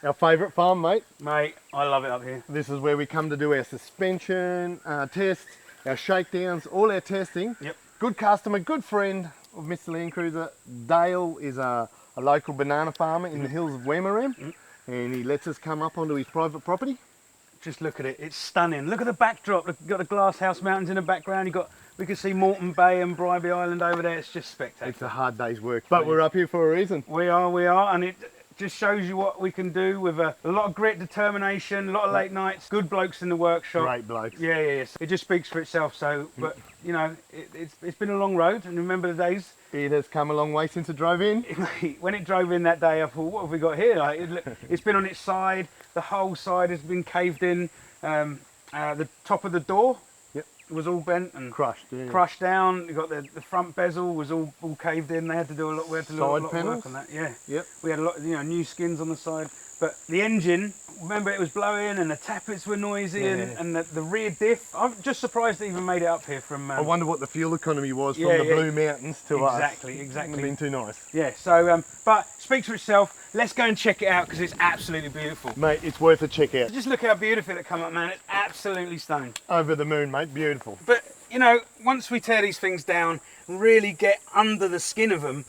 Our favourite farm, mate. Mate, I love it up here. This is where we come to do our suspension tests, our shakedowns, all our testing. Yep. Good customer, good friend of Mr Landcruiser. Dale is a local banana farmer in the hills of Wimmera, and he lets us come up onto his private property. Just look at it, it's stunning. Look at the backdrop. Look, you've got the Glasshouse Mountains in the background. We can see Moreton Bay and Bribey Island over there. It's just spectacular. It's a hard day's work, but we're up here for a reason. We are, and it just shows you what we can do with a lot of grit, determination, a lot of late nights, good blokes in the workshop. Great blokes. Yeah. It just speaks for itself. So, but you know, it's been a long road, and remember the days. It has come a long way since it drove in. When it drove in that day, I thought, what have we got here? Like, it's been on its side. The whole side has been caved in. The top of the door was all bent and crushed down. You got the front bezel was all caved in. They had to do a lot. We had to do a lot of work on that. Yeah. Yep. We had a lot, new skins on the side. But the engine, remember, it was blowing and the tappets were noisy and the rear diff. I'm just surprised it even made it up here from. I wonder what the fuel economy was from the Blue Mountains to us. Exactly. It would have been too nice. Yeah. So, but speaks for itself. Let's go and check it out because it's absolutely beautiful. Mate, it's worth a check out. Just look how beautiful it come up, man. It's absolutely stunning. Over the moon, mate. Beautiful. But once we tear these things down, really get under the skin of them,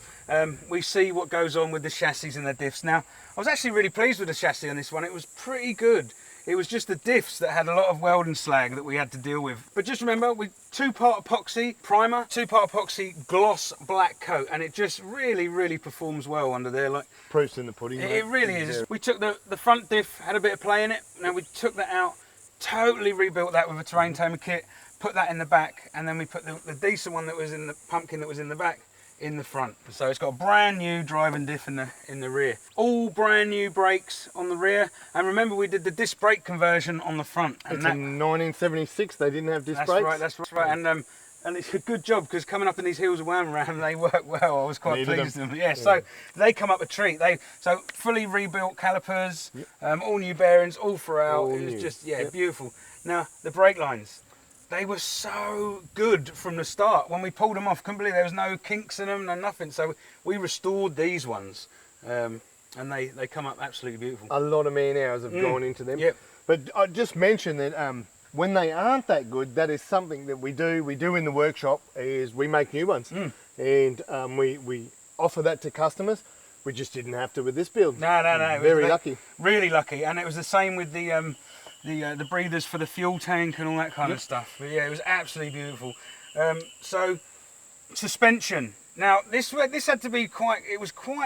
we see what goes on with the chassis and the diffs. Now, I was actually really pleased with the chassis on this one. It was pretty good. It was just the diffs that had a lot of weld and slag that we had to deal with. But just remember, with 2-part epoxy primer, 2-part epoxy gloss black coat, and it just really performs well under there. Like proofs in the pudding. It really is. We took the front diff, had a bit of play in it. Now we took that out, totally rebuilt that with a terrain tamer kit, put that in the back, and then we put the decent one that was in the pumpkin that was in the back in the front. So it's got a brand new driving diff in the rear. All brand new brakes on the rear, and remember we did the disc brake conversion on the front. And it's in 1976. They didn't have disc brakes. That's right. And it's a good job because coming up in these hills of Wimmera, they work well. I was quite pleased with them. Yeah, so they come up a treat. So fully rebuilt calipers, all new bearings, all throughout. It was just beautiful. Now the brake lines. They were so good from the start. When we pulled them off, couldn't believe there was no kinks in them, no nothing. So we restored these ones, and they come up absolutely beautiful. A lot of man hours have gone into them. Yep. But I just mentioned that when they aren't that good, that is something that we do in the workshop, is we make new ones. And we offer that to customers. We just didn't have to with this build. No. Very lucky. Really lucky. And it was the same with the breathers for the fuel tank and all that kind of stuff. But yeah, it was absolutely beautiful. So suspension. Now this had to be quite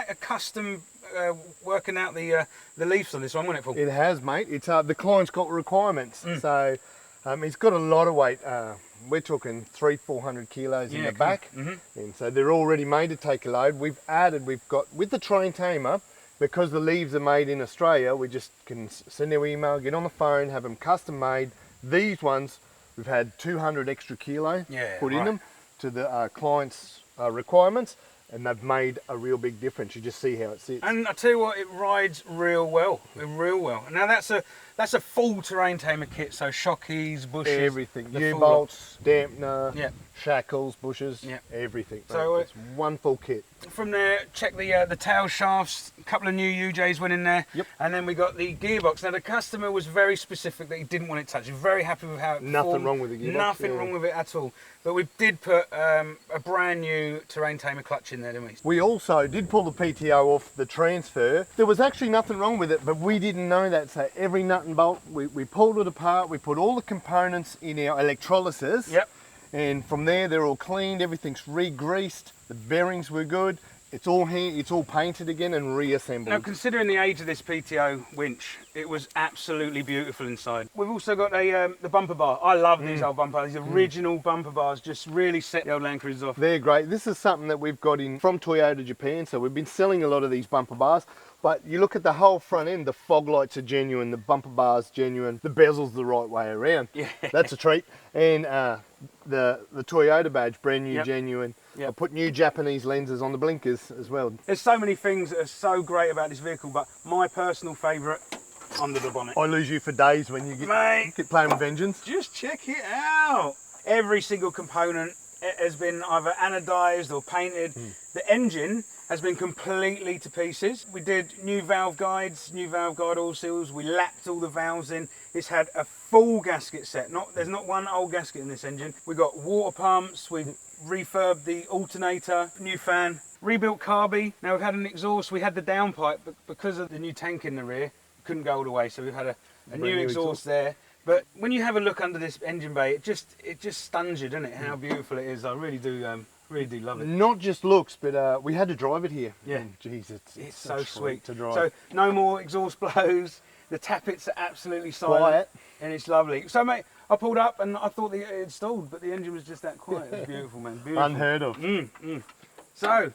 a custom working out the leaves on this one, wasn't it, Paul? It has, mate. It's the client's got requirements. So he's got a lot of weight. We're talking 300-400 kilos in the back, and so they're already made to take a load. We've got with the terrain tamer. Because the leaves are made in Australia, we just can send their email, get on the phone, have them custom made. These ones, we've had 200 extra kilo put in them to the client's requirements, and they've made a real big difference. You just see how it sits. And I tell you what, it rides real well, Now that's a full terrain tamer kit, so shockeys, bushes, everything, U-bolts, dampener, shackles, bushes, everything. So it's one full kit. From there, check the tail shafts. A couple of new UJs went in there, and then we got the gearbox. Now the customer was very specific that he didn't want it touched. He was very happy with how it performed. Nothing wrong with the gearbox. Nothing wrong with it at all. But we did put a brand new terrain tamer clutch in there, didn't we? We also did pull the PTO off the transfer. There was actually nothing wrong with it, but we didn't know that. So every nut and bolt, we pulled it apart. We put all the components in our electrolysis. Yep. And from there, they're all cleaned. Everything's re-greased. The bearings were good. It's all here. It's all painted again and reassembled. Now, considering the age of this PTO winch, it was absolutely beautiful inside. We've also got the bumper bar. I love these old bumper bars. These original bumper bars just really set the old Landcruisers off. They're great. This is something that we've got in from Toyota Japan. So we've been selling a lot of these bumper bars. But you look at the whole front end, the fog lights are genuine, the bumper bar's genuine, the bezel's the right way around. Yeah. That's a treat. And the Toyota badge, brand new, genuine. I put new Japanese lenses on the blinkers as well. There's so many things that are so great about this vehicle, but my personal favourite, under the bonnet. I lose you for days when you get playing with engines. Just check it out. Every single component, it has been either anodized or painted. The engine has been completely to pieces. We did new valve guides, new valve guide oil seals. We lapped all the valves in. It's had a full gasket set. There's not one old gasket in this engine. We got water pumps. We've refurbed the alternator, new fan, rebuilt carby. Now we've had an exhaust. We had the downpipe, but because of the new tank in the rear, couldn't go all the way. So we've had a new exhaust there. But when you have a look under this engine bay, it just stuns you, doesn't it? How beautiful it is. I really do love it. Not just looks, but we had to drive it here. Yeah. And geez, it's so sweet to drive. So no more exhaust blows. The tappets are absolutely silent. Quiet. And it's lovely. So mate, I pulled up and I thought it had stalled, but the engine was just that quiet. It was beautiful, man. Beautiful. Unheard of. So,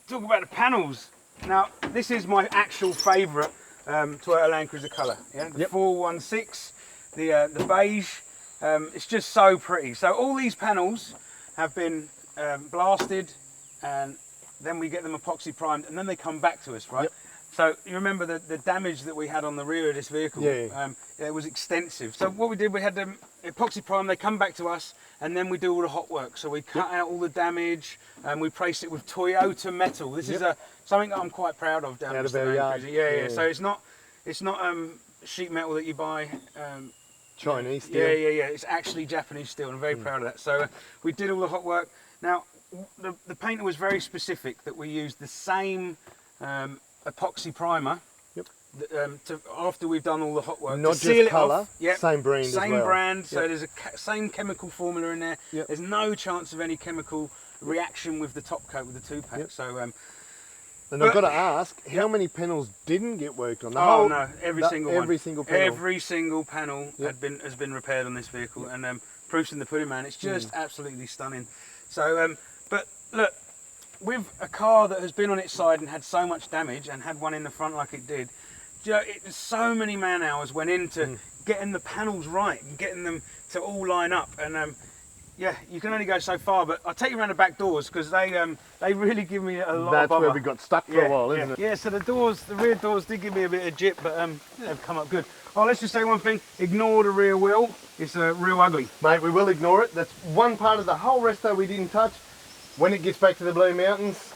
talk about the panels. Now, this is my actual favourite Toyota Land Cruiser colour. Yeah, the 416, the beige. It's just so pretty. So all these panels have been blasted, and then we get them epoxy primed, and then they come back to us, right? Yep. So you remember the damage that we had on the rear of this vehicle? Yeah. It was extensive. So what we did, we had them epoxy prime, they come back to us, and then we do all the hot work. So we cut out all the damage, and we place it with Toyota metal. This is something that I'm quite proud of down at Mr Landcruiser. Yeah. So it's not sheet metal that you buy. Chinese steel. Yeah. It's actually Japanese steel, and I'm very proud of that. So we did all the hot work. Now, the painter was very specific that we used the same epoxy primer after we've done all the hot work. Not to seal just colour, yep. Same brand as well. Same brand, so there's a same chemical formula in there. Yep. There's no chance of any chemical reaction with the top coat, with the 2-pack. Yep. So, and I've got to ask, how many panels didn't get worked on? Every single one. Every single panel. Every single panel has been repaired on this vehicle, and proof's in the pudding, man. It's just absolutely stunning. So, but look, with a car that has been on its side and had so much damage, and had one in the front like it did, so many man hours went into getting the panels right and getting them to all line up. And yeah, you can only go so far, but I'll take you around the back doors because they really give me a lot of bother. That's where we got stuck for a while, isn't it? Yeah, so the rear doors did give me a bit of jip, but they've come up good. Oh, let's just say one thing, ignore the rear wheel, it's real ugly. Mate, we will ignore it. That's one part of the whole rest that we didn't touch. When it gets back to the Blue Mountains,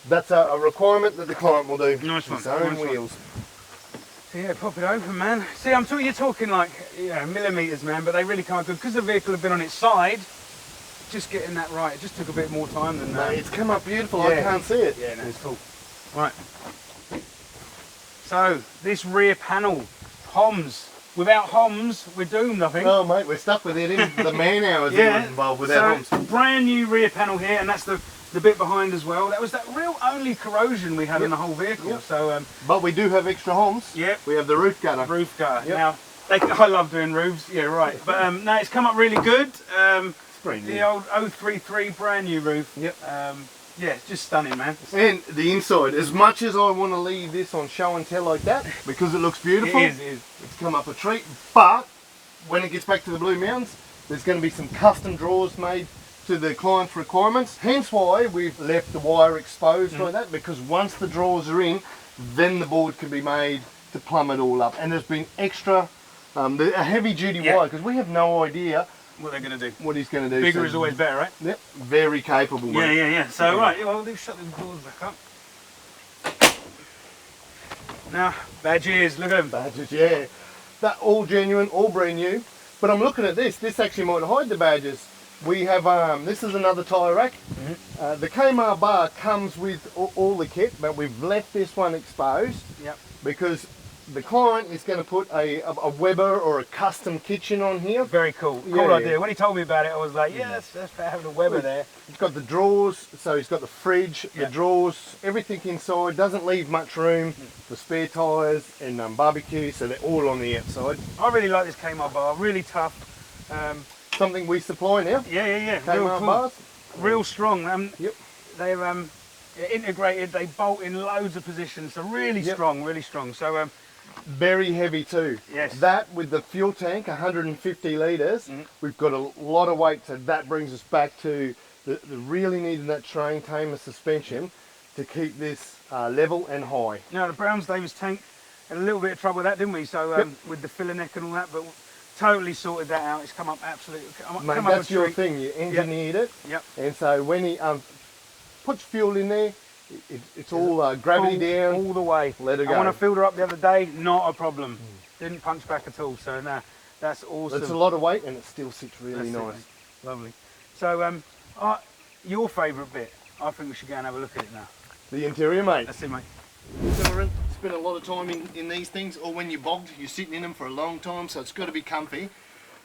that's a requirement that the client will do. Nice one. His own wheels. So yeah, pop it open, man. See, you're talking like millimetres, man, but they really come out good. Because the vehicle had been on its side, just getting that right, it just took a bit more time than that. It's come up beautiful, I can't see it. Yeah, no, it's cool. Right. So, this rear panel, HOMS. Without HOMS, we're doomed, I think. Oh, mate, we're stuck with it. The man hours that was involved without HOMS. Brand new rear panel here, and that's the bit behind as well. That was that real only corrosion we had in the whole vehicle. So, but we do have extra HOMS. Yeah. We have the roof gutter. Roof gutter. Now, I love doing roofs. Yeah, right. But no, it's come up really good. The old 033 brand new roof. Yep. Yeah, it's just stunning, man. And the inside, as much as I want to leave this on show and tell like that, because it looks beautiful, it is. It's come up a treat. But when it gets back to the Blue Mountains, there's going to be some custom drawers made to the client's requirements. Hence why we've left the wire exposed like that, because once the drawers are in, then the board can be made to plumb it all up. And there's been extra, a heavy duty wire, because we have no idea what they're going to do. What he's going to do. Bigger is always better, right? Yep. Very capable. Yeah. So right, well, let's shut the doors back up. Now, badges, look at them. Badges, yeah. They're all genuine, all brand new. But I'm looking at this. This actually might hide the badges. We have, this is another tyre rack. The Kmart bar comes with all the kit, but we've left this one exposed. Yep. Because the client is going to put a Weber or a custom kitchen on here. Very cool. Cool idea. When he told me about it, I was like, yeah, that's about having a Weber there. He's got the drawers, so he's got the fridge, the drawers, everything inside. Doesn't leave much room for spare tyres and barbecue, so they're all on the outside. I really like this Kmart bar. Really tough. Something we supply now. Yeah. Kmart real cool. bars. Real strong. They're integrated. They bolt in loads of positions. So really strong, really strong. So. Very heavy too. Yes. That with the fuel tank, 150 litres, we've got a lot of weight, so that brings us back to the really needing that train tamer suspension to keep this level and high. Now the Browns Davis tank had a little bit of trouble with that, didn't we? So with the filler neck and all that, but totally sorted that out. It's come up absolutely. Mate, that's your thing. You engineered it. Yep. And so when he puts fuel in there, it's all gravity down. All the way. Let it go. I want to filter up the other day, not a problem. Didn't punch back at all, so nah, that's awesome. It's a lot of weight and it still sits really nice. Lovely. So, your favourite bit, I think we should go and have a look at it now. The interior, mate. That's it, mate. Spend a lot of time in these things, or when you're bogged, you're sitting in them for a long time, so it's got to be comfy.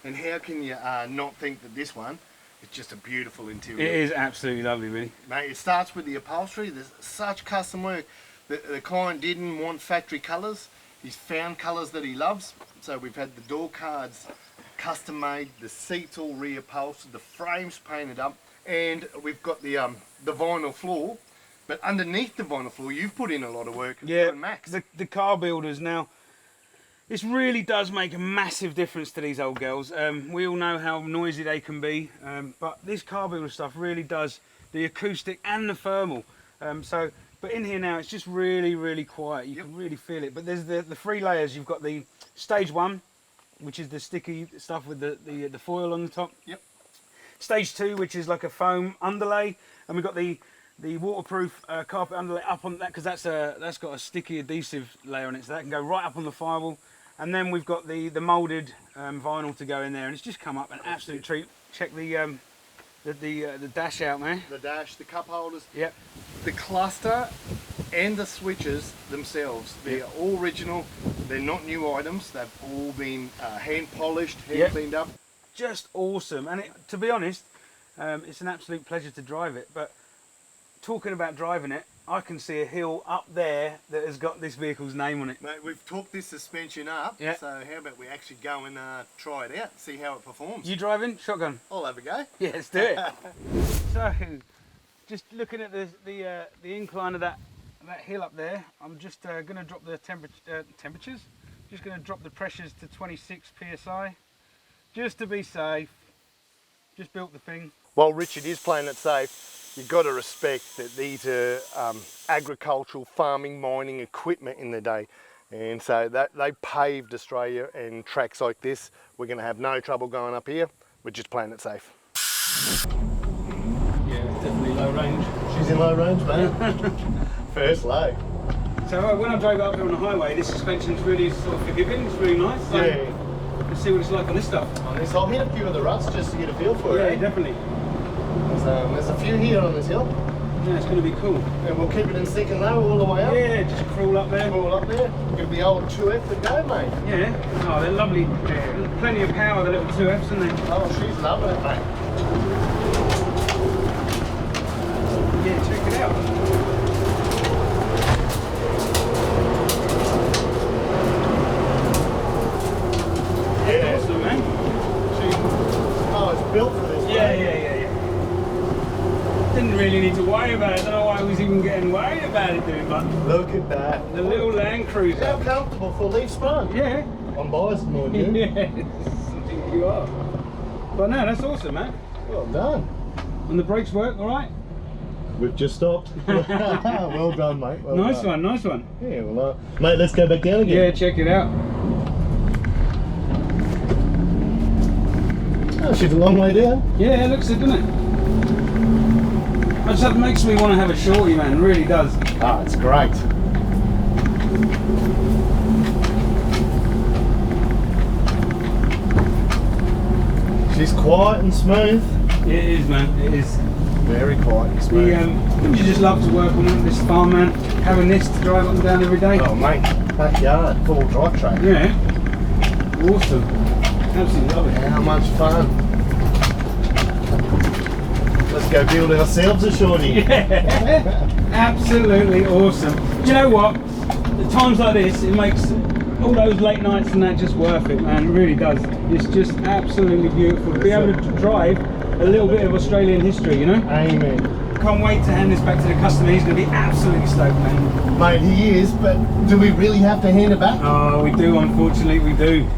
And how can you not think that this one is just a beautiful interior? It is absolutely lovely, really. Mate, it starts with the upholstery. There's such custom work. The client didn't want factory colours. He's found colours that he loves. So we've had the door cards custom made, the seats all reupholstered, the frames painted up, and we've got the vinyl floor. But underneath the vinyl floor, you've put in a lot of work. Yeah, Max. the car builders now. This really does make a massive difference to these old girls. We all know how noisy they can be, but this car builder stuff really does the acoustic and the thermal. But in here now, it's just really, really quiet. You can really feel it. But there's the 3 layers. You've got the stage 1, which is the sticky stuff with the foil on the top. Yep. Stage 2, which is like a foam underlay, and we've got the waterproof carpet underlay up on that, because that's got a sticky adhesive layer on it, so that can go right up on the firewall. And then we've got the moulded vinyl to go in there, and it's just come up an absolute treat. Check the dash out, man. The dash, the cup holders. Yep. The cluster and the switches themselves, they're all original. They're not new items. They've all been hand polished, hand cleaned up. Just awesome. And to be honest, it's an absolute pleasure to drive it. But talking about driving it, I can see a hill up there that has got this vehicle's name on it. Mate, we've took this suspension up, so how about we actually go and try it out, see how it performs. You driving? Shotgun? I'll have a go. Yeah, let's do it. So, just looking at the incline of that hill up there, I'm just going to drop the temperatures. Just going to drop the pressures to 26 psi, just to be safe. Just built the thing. While Richard is playing it safe, you've got to respect that these are agricultural, farming, mining equipment in the day. And so that they paved Australia, and tracks like this, we're going to have no trouble going up here. We're just playing it safe. Yeah, it's definitely low range. She's in low range, mate. First low. So when I drove up here on the highway, this suspension's really sort of forgiving. It's really nice. So let's see what it's like on this stuff. On this, I'll hit a few of the ruts just to get a feel for it. Yeah, definitely. There's a few here on this hill. Yeah, it's going to be cool. And we'll keep it in second low all the way up. Yeah, just crawl up there. Crawl up there. Give the old 2F a go, mate. Yeah. Oh, they're lovely. Yeah. Plenty of power, the little 2Fs, isn't they? Oh, she's loving it, mate. Yeah, check it out. Yeah. Awesome, man. Oh, it's built for this. Yeah. Didn't really need to worry about it. I don't know why I was even getting worried about it, dude. But look at that. The little Landcruiser. How comfortable for leaf sprung. Yeah. I'm biased more than you. Yeah, you are. But no, that's awesome, man. Well done. And the brakes work, all right? We've just stopped. Well done, mate. Well nice done. one, nice one. Yeah, well, mate, let's go back down again. Yeah, check it out. Oh, she's a long way down. Yeah, it looks it, doesn't it? That makes me want to have a shorty, man. It really does. Ah, it's great. She's quiet and smooth. It is, man. It is. Very quiet and smooth. Wouldn't you just love to work on this farm, man? Having this to drive up and down every day? Oh, mate. Backyard, full drive track. Yeah. Awesome. Absolutely love it. How much fun. Let's go build ourselves a shorty. Yeah. Absolutely awesome. Do you know what? At times like this, it makes all those late nights and that just worth it, man. It really does. It's just absolutely beautiful to be able to drive a little bit of Australian history, you know? Amen. Can't wait to hand this back to the customer. He's going to be absolutely stoked, man. Mate, he is, but do we really have to hand it back? Oh, we do, unfortunately, we do.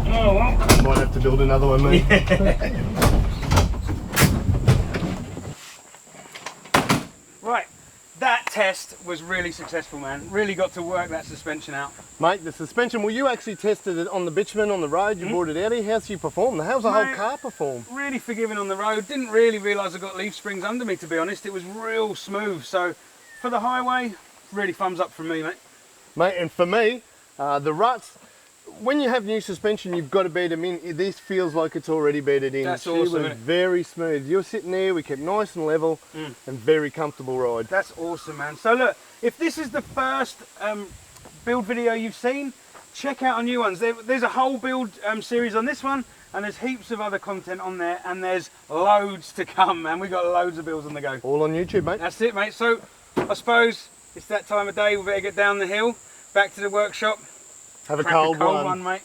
Oh, well. Might have to build another one, mate. Yeah. Right, that test was really successful, man. Really got to work that suspension out. Mate, the suspension, well, you actually tested it on the bitumen on the road, you brought it out here. How's you perform? How's the whole car perform? Really forgiving on the road. Didn't really realise I got leaf springs under me, to be honest. It was real smooth. So for the highway, really thumbs up from me, mate. Mate, and for me, the ruts, when you have new suspension, you've got to bed them in. This feels like it's already bedded in. That's She awesome, was isn't it? very smooth. You're sitting there, we kept nice and level and very comfortable ride. That's awesome, man. So look, if this is the first build video you've seen, check out our new ones. There's a whole build series on this one, and there's heaps of other content on there, and there's loads to come, man. We've got loads of builds on the go. All on YouTube, mate. That's it, mate. So I suppose it's that time of day. We better get down the hill, back to the workshop. Have a Crack cold a cold one. one, mate.